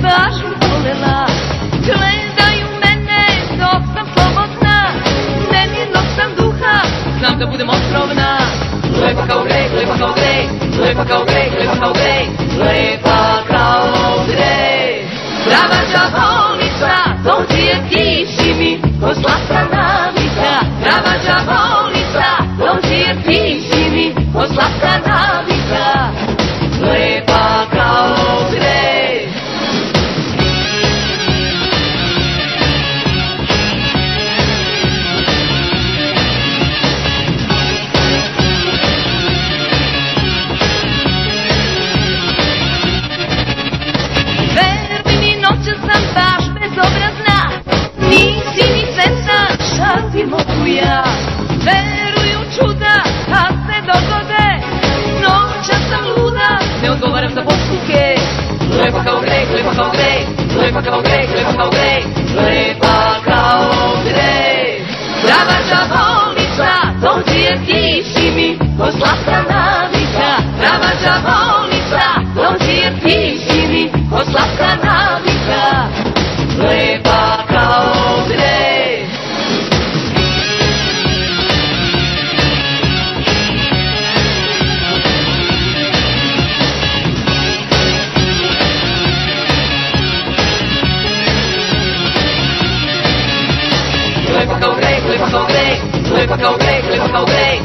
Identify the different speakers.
Speaker 1: baš volela. Gledaju mene dok sam slobodna, meni dok sam duha, znam da budem otrovna. Lepa kao greh, lepa kao greh, lepa kao greh, lepa kao greh, lepa kao greh. Prava đavonica, dođe tiši mi, ko slatka navika. Prava đavonica, dođe tiši mi, ko slatka navika. Lepa kao greh. Verbini noća sam baš bezobrazna, nisi ni svesna šta ti mogu ja. Veruju čuda, a se dogode, noća sam luda, ne odgovaram za postupke. Lepa kao greh, lepa kao greh, lepa kao greh, lepa kao greh, lepa kao greh. Prava đavonica, dođe tiši mi, ko slatka navika. Prava đavonica, dođe tiši mi, ko slatka navika. Lepa kao greh. Lepa kao greh, lepa kao greh, lepa kao greh, lepa kao greh,